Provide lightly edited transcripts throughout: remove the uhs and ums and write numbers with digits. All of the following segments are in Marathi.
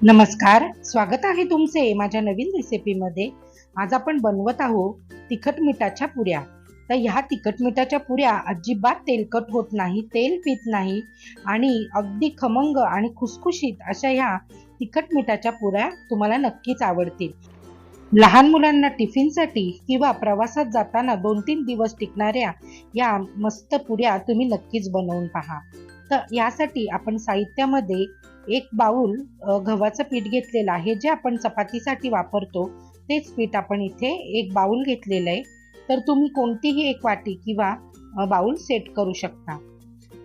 नमस्कार, स्वागत आहे तुमचे माझ्या नवीन रेसिपीमध्ये। आज आपण बनवत आहोत तिखट मिठाच्या पुऱ्या। तर ह्या तिखट मिठाच्या पुऱ्या अजिबात तेलकट होत नाही, तेल पित नाही आणि अगदी खमंग आणि खुसखुशीत अशा ह्या तिखट मिठाच्या पुऱ्या तुम्हाला नक्कीच आवडतील। लहान मुलांना टिफिनसाठी किंवा प्रवासात जाताना 2-3 दिवस टिकणाऱ्या या मस्त पुऱ्या तुम्ही नक्कीच बनवून पहा। तर यासाठी आपण साहित्यामध्ये एक बाउल गव्हाचं पीठ घेतलेलं आहे, जे आपण चपातीसाठी वापरतो तेच पीठ आपण इथे एक बाउल घेतलेलं आहे। तर तुम्ही कोणतीही एक वाटी किंवा बाउल सेट करू शकता।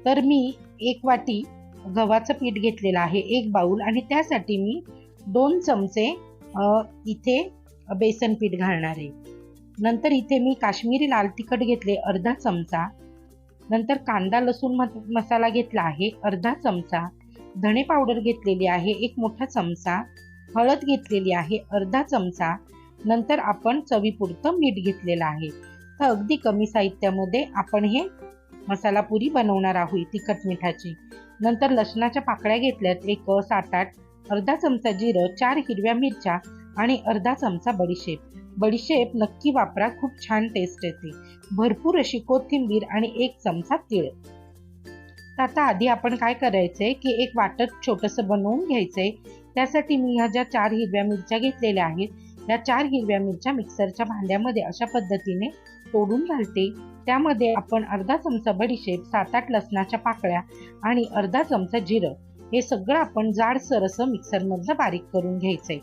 तर मी एक वाटी गव्हाचं पीठ घेतलेलं आहे, एक बाउल, आणि त्यासाठी मी 2 चमचे इथे बेसन पीठ घालणार आहे। नंतर इथे मी काश्मीरी लाल तिखट घेतले अर्धा चमचा, नंतर कांदा लसूण मसाला घेतला आहे अर्धा चमचा, धणे पावडर घेतलेली आहे 1 मोठा चमचा, हळद घेतलेली आहे अर्धा चमचा, नंतर आपण चवीपुरतं मीठ घेतलेलं आहे। तर अगदी कमी साहित्यामध्ये आपण हे मसाला पुरी बनवणार आहोत तिखट मिठाची। नंतर लसणाच्या पाकळ्या घेतल्यात एक 7-8, अर्धा चमचा जिरं, 4 हिरव्या मिरच्या आणि अर्धा चमचा बडीशेप। बडीशेप नक्की वापरा, खूप छान टेस्ट येते। भरपूर अशी कोथिंबीर आणि 1 चमचा तीळ। तर आता आधी आपण काय करायचंय की एक वाटण छोटंसं बनवून घ्यायचंय। त्यासाठी मी ह्या ज्या 4 हिरव्या मिरच्या घेतलेल्या आहेत, या 4 हिरव्या मिरच्या मिक्सरच्या भांड्यामध्ये अशा पद्धतीने तोडून घालते। त्यामध्ये आपण अर्धा चमचा बडीशेप, 7-8 लसणाच्या पाकळ्या आणि अर्धा चमचा जिरं हे सगळं आपण जाडसर असं मिक्सरमधनं बारीक करून घ्यायचंय।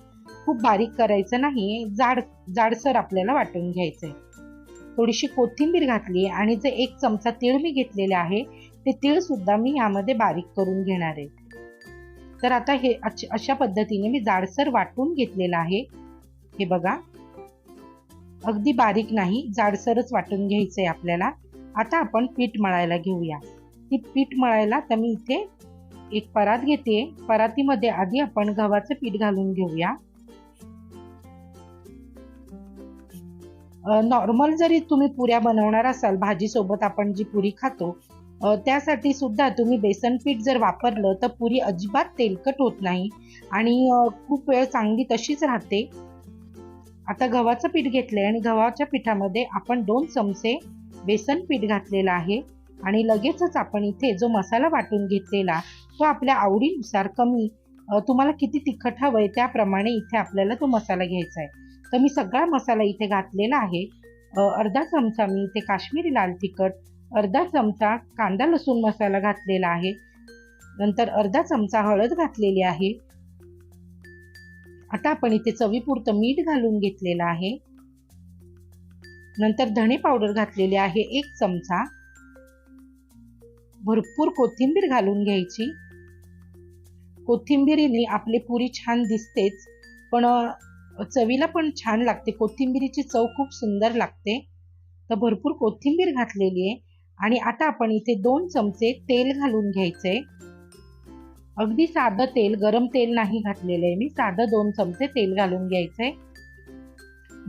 खूप बारीक करायचं नाही, जाडसर आपल्याला वाटून घ्यायचंय। थोडीशी कोथिंबीर घातली आणि जे 1 चमचा तीळ मी घेतलेले आहे ते तीळ सुद्धा मी यामध्ये बारीक करून घेणार आहे। तर आता हे अशा पद्धतीने मी जाडसर वाटून घेतलेलं आहे। हे बघा, अगदी बारीक नाही, जाडसरच वाटून घ्यायचंय आपल्याला। आता आपण पीठ मळायला घेऊया। ती पीठ मळायला तर मी इथे एक परात घेते। परातीमध्ये आधी आपण गव्हाचं पीठ घालून घेऊया। नॉर्मल जरी तुम्ही पुऱ्या बनवणार असाल, भाजी सोबत आपण जी पुरी खातो, त्यासाठी सुद्धा तुम्ही बेसन पीठ जर वापरलं तर पुरी अजिबात तेलकट होत नाही आणि खूप वेळ चांगली तशीच राहते। आता गव्हाचं पीठ घेतलंय आणि गव्हाच्या पिठामध्ये आपण 2 चमचे बेसन पीठ घातलेलं आहे आणि लगेचच आपण इथे जो मसाला वाटून घेतलेला तो आपल्या आवडीनुसार कमी, तुम्हाला किती तिखट हवंय त्याप्रमाणे इथे आपल्याला तो मसाला घ्यायचा आहे। तर मी सगळा मसाला इथे घातलेला आहे। अर्धा चमचा मी इथे काश्मीरी लाल तिखट, अर्धा चमचा कांदा लसूण मसाला घातलेला आहे, नंतर अर्धा चमचा हळद घातलेली आहे। आता आपण इथे चवीपुरतं मीठ घालून घेतलेलं आहे। नंतर धणे पावडर घातलेली आहे 1 चमचा। भरपूर कोथिंबीर घालून घ्यायची। कोथिंबीरीने आपली पुरी छान दिसतेच, पण चवीला पण छान लागते। कोथिंबीरीची चव खूप सुंदर लागते। तर भरपूर कोथिंबीर घातलेली आहे आणि आता आपण इथे 2 चमचे तेल घालून घ्यायचे। अगदी साधं तेल, गरम तेल नाही घातलेलं आहे मी, साधं 2 चमचे तेल घालून घ्यायचंय।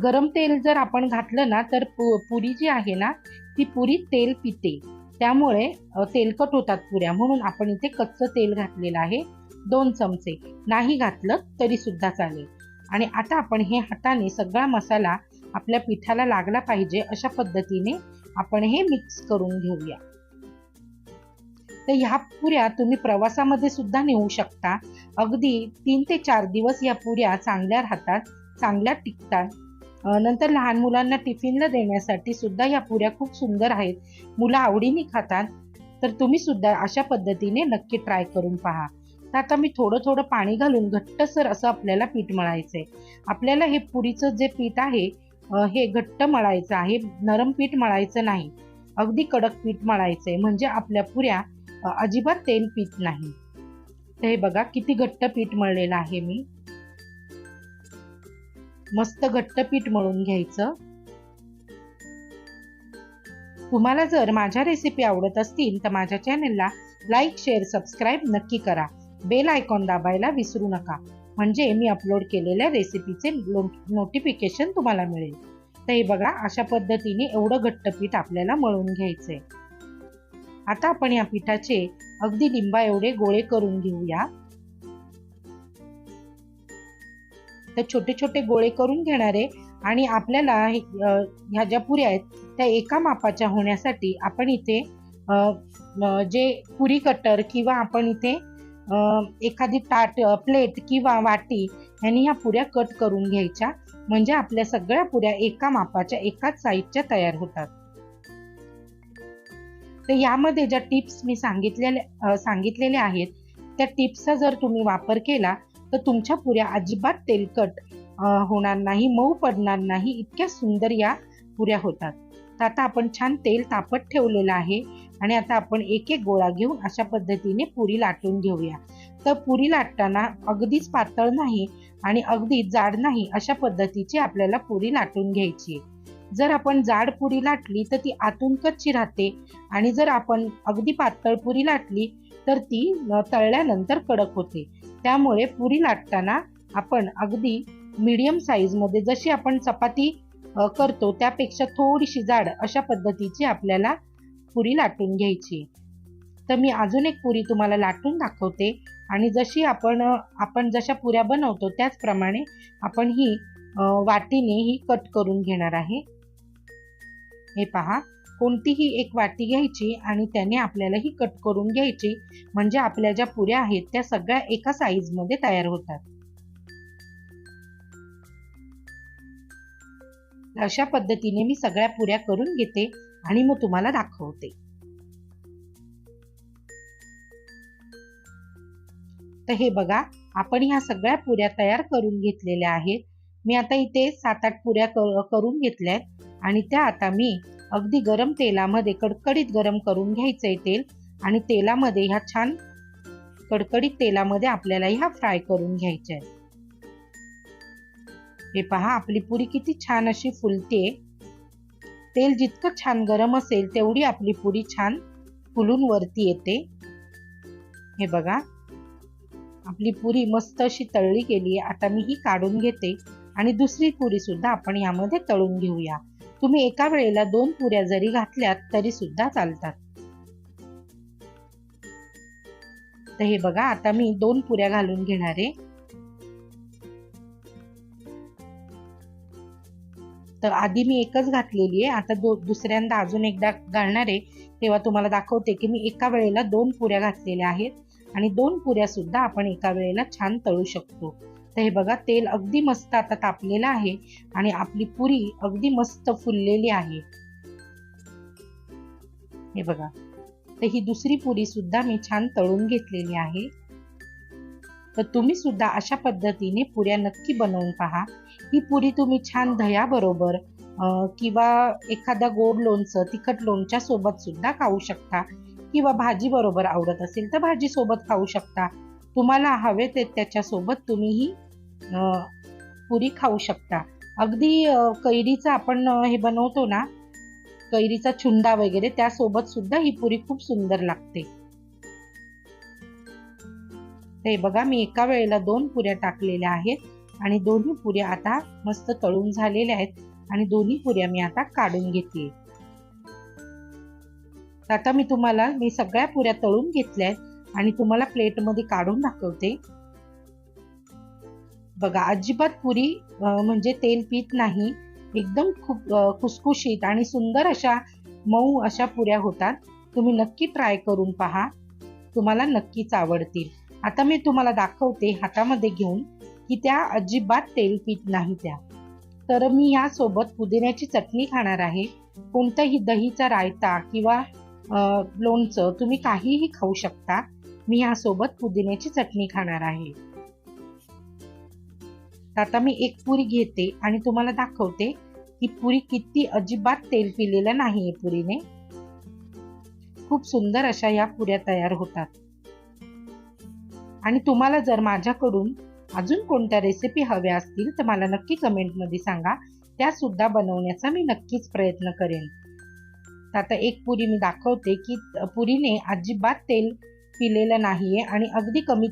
गरम तेल जर आपण घातलं ना तर पुरी जी आहे ना ती पुरी तेल पिते, त्यामुळे तेलकट होतात पुऱ्या, म्हणून आपण इथे कच्चं तेल घातलेलं आहे 2 चमचे। नाही घातलं तरी सुद्धा चालेल। आणि आता आपण हे हाताने सगळा मसाला आपल्या पिठाला लागला पाहिजे अशा पद्धतीने आपण हे मिक्स करून घेऊया। तर ह्या पुऱ्या तुम्ही प्रवासामध्ये सुद्धा नेऊ शकता। अगदी 3 ते 4 दिवस या पुऱ्या चांगल्या राहतात, चांगल्या टिकतात। नंतर लहान मुलांना टिफिनला देण्यासाठी सुद्धा या पुऱ्या खूप सुंदर आहेत, मुलं आवडीने खातात। तर तुम्ही सुद्धा अशा पद्धतीने नक्की ट्राय करून पहा। तर आता मी थोडं थोडं पाणी घालून घट्टसर असं आपल्याला पीठ मळायचंय। आपल्याला हे पुरीचं जे पीठ आहे हे घट्ट मळायचं आहे, नरम पीठ मळायचं नाही, अगदी कडक पीठ मळायचंय, म्हणजे आपल्या पुऱ्या अजिबात तेल पीत नाही। तर हे बघा किती घट्ट पीठ मळलेलं आहे मी, मस्त घट्ट पीठ मळून घ्यायचं। तुम्हाला जर माझ्या रेसिपी आवडत असतील तर माझ्या चॅनलला लाईक, शेअर, सबस्क्राईब नक्की करा। बेल आयकॉन दाबायला विसरू नका, म्हणजे मी अपलोड केलेल्या रेसिपीचे नोटिफिकेशन तुम्हाला मिळेल। तर हे बघा अशा पद्धतीने एवढं घट्ट पीठ आपल्याला मळून घ्यायचंय। आता आपण या पिठाचे अगदी लिंबा एवढे गोळे करून घेऊया। तर छोटे छोटे गोळे करून घेणार आहे आणि आपल्याला ह्या ज्या पुऱ्या आहेत त्या एका मापाच्या होण्यासाठी आपण इथे जे पुरी कटर किंवा आपण इथे एखादी प्लेट किंवा वाटी यांनी ह्या पुऱ्या कट करून घ्यायच्या, म्हणजे आपल्या सगळ्या पुऱ्या एका मापाच्या एकाच साईजच्या तयार होतात. तर यामध्ये ज्या टिप्स मी सांगितलेल्या आहेत त्या टिप्सचा जर तुम्ही वापर केला तर तुमच्या पुऱ्या अजिबात तेलकट होणार नाही, मऊ पडणार नाही, इतक्या सुंदर या पुऱ्या होतात. तर आता आपण छान तेल तापत ठेवलेलं आहे आणि आता आपण एक एक गोळा घेऊन अशा पद्धतीने पुरी लाटून घेऊया. तर पुरी लाटताना अगदीच पातळ नाही आणि अगदी जाड नाही, अशा पद्धतीची आपल्याला पुरी लाटून घ्यायची. जर आपण जाड पुरी लाटली तर ती आतून कच्ची राहते आणि जर आपण अगदी पातळ पुरी लाटली तर ती तळल्यानंतर कडक होते. त्यामुळे पुरी लाटताना आपण अगदी मीडियम साईज मध्ये, जशी आपण चपाती करतो त्यापेक्षा थोडीशी जाड अशा पद्धतीची आपल्याला पुरी लाटून घ्यायची. तर मी अजून एक पुरी तुम्हाला लाटून दाखवते आणि जशी आपण जशा पुऱ्या बनवतो त्याचप्रमाणे आपण ही वाटीने ही कट करून घेणार आहे. हे पहा, कोणतीही एक वाटी घ्यायची आणि त्याने आपल्याला ही कट करून घ्यायची, म्हणजे आपल्या ज्या पुऱ्या आहेत त्या सगळ्या एका साईज मध्ये तयार होतात. अशा पद्धतीने मी सगळ्या पुऱ्या करून घेते आणि मग तुम्हाला दाखवते. तर हे बघा, आपण ह्या सगळ्या पुऱ्या तयार करून घेतलेल्या आहेत. मी आता इथे 7-8 पुऱ्या करून घेतल्यात आणि त्या आता मी अगदी गरम तेलामध्ये कडकडीत गरम करून घ्यायचंय तेल आणि तेलामध्ये ह्या छान कडकडीत तेलामध्ये आपल्याला ह्या फ्राय करून घ्यायच्या आहेत. हे पहा, आपली पुरी किती छान अशी फुलते. तेल जितकं छान गरम असेल तेवढी आपली पुरी छान फुलून वरती येते. हे बघा, आपली पुरी मस्त अशी तळली गेली. आता मी ही काढून घेते आणि दुसरी पुरी सुद्धा आपण यामध्ये तळून घेऊया. तुम्ही एका वेळेला 2 पुऱ्या जरी घातल्यात तरी सुद्धा चालतात. तर हे बघा, आता मी 2 पुऱ्या घालून घेणार आहे. तर आधी मी एकच घातलेली आहे, आता दुसऱ्यांदा अजून एकदा घालणार आहे. तेव्हा तुम्हाला दाखवते की मी एका वेळेला 2 पुऱ्या घातलेल्या आहेत आणि 2 पुऱ्या सुद्धा आपण एका वेळेला छान तळू शकतो. तर हे बघा, तेल अगदी मस्त आता तापलेलं आहे आणि आपली पुरी अगदी मस्त फुललेली आहे. हे बघा, तर ही दुसरी पुरी सुद्धा मी छान तळून घेतलेली आहे. तर तुम्ही सुद्धा अशा पद्धतीने पुऱ्या नक्की बनवून पहा. ही पुरी तुम्ही छान दह्याबरोबर किंवा एखाद्या गोड लोणचं, तिखट लोणच्या सोबत सुद्धा खाऊ शकता किंवा भाजी बरोबर आवडत असेल तर भाजी सोबत खाऊ शकता. तुम्हाला हवे ते त्याच्या सोबत तुम्ही ही पुरी खाऊ शकता. अगदी कैरीचा आपण हे बनवतो ना, कैरीचा छुंदा वगैरे, त्यासोबत सुद्धा ही पुरी खूप सुंदर लागते. ते बघा, मी एका वेळेला 2 पुऱ्या टाकलेल्या आहेत आणि दोन्ही पुऱ्या आता मस्त तळून झालेल्या आहेत आणि दोन्ही पुऱ्या मी आता काढून घेते. आता मी सगळ्या पुऱ्या तळून घेतल्या आहेत आणि तुम्हाला प्लेट मध्ये काढून दाखवते. बघा, अजिबात पुरी म्हणजे तेल पीत नाही, एकदम खूप खुसखुशीत आणि सुंदर अशा मऊ अशा पुऱ्या होतात. तुम्ही नक्की ट्राय करून पहा, तुम्हाला नक्कीच आवडतील. आता मी तुम्हाला दाखवते हातामध्ये घेऊन की त्या अजिबात तेल पीत नाही त्या. तर मी यासोबत पुदिन्याची चटणी खाणार आहे. कोणताही दहीचा रायता किंवा लोणचं तुम्ही काहीही खाऊ शकता. मी यासोबत पुदिन्याची चटणी खाणार आहे. आता मी एक पुरी घेते आणि तुम्हाला दाखवते की पुरी किती अजिबात तेल पिलेलं नाहीये पुरीने. खूप सुंदर अशा या पुऱ्या तयार होतात. आणि तुम्हाला जर माझ्याकडून अजून कोणत्या रेसिपी हव्या असतील तर मला नक्की कमेंटमध्ये सांगा, त्या सुद्धा बनवण्याचा मी नक्कीच प्रयत्न करेन. आता एक पुरी मी दाखवते की पुरीने अजिबात तेल पिलेलं नाहीये आणि अगदी कमी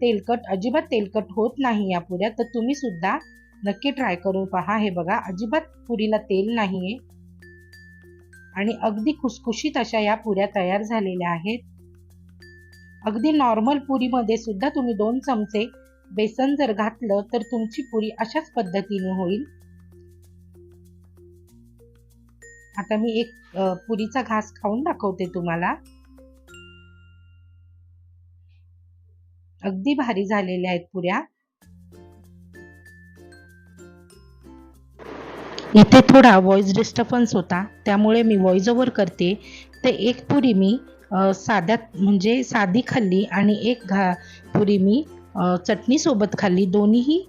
तेलकट, अजिबात तेलकट होत नाही या पुऱ्या. तर तुम्ही सुद्धा नक्की ट्राय करून पहा. हे बघा, अजिबात पुरीला तेल नाहीये आणि अगदी खुसखुशीत अशा या पुऱ्या तयार झालेल्या आहेत. अगदी नॉर्मल पुरीमध्ये सुद्धा तुम्ही 2 चमचे बेसन जर घातलं तर तुमची पुरी अशाच पद्धतीने होईल। आता मी एक पुरीचा घास खाऊन दाखवते तुम्हाला। अगदी भारी झालेल्या आहेत पुऱ्या। इथे थोडा व्हॉइस डिस्टर्बन्स होता, त्यामुळे मी व्हॉइस ओव्हर करते। ते एक पुरी मी साध्यात म्हणजे साधी खाल्ली आणि एक पुरी मी चटणी सोबत खाल्ली। दोन्हीही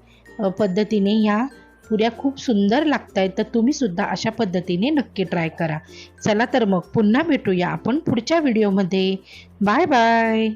पद्धतीने ह्या पुऱ्या खूप सुंदर लागतायत, तर तुम्ही सुद्धा अशा पद्धतीने नक्की ट्राय करा। चला तर मग पुन्हा भेटूया आपण पुढच्या व्हिडिओमध्ये। Bye bye.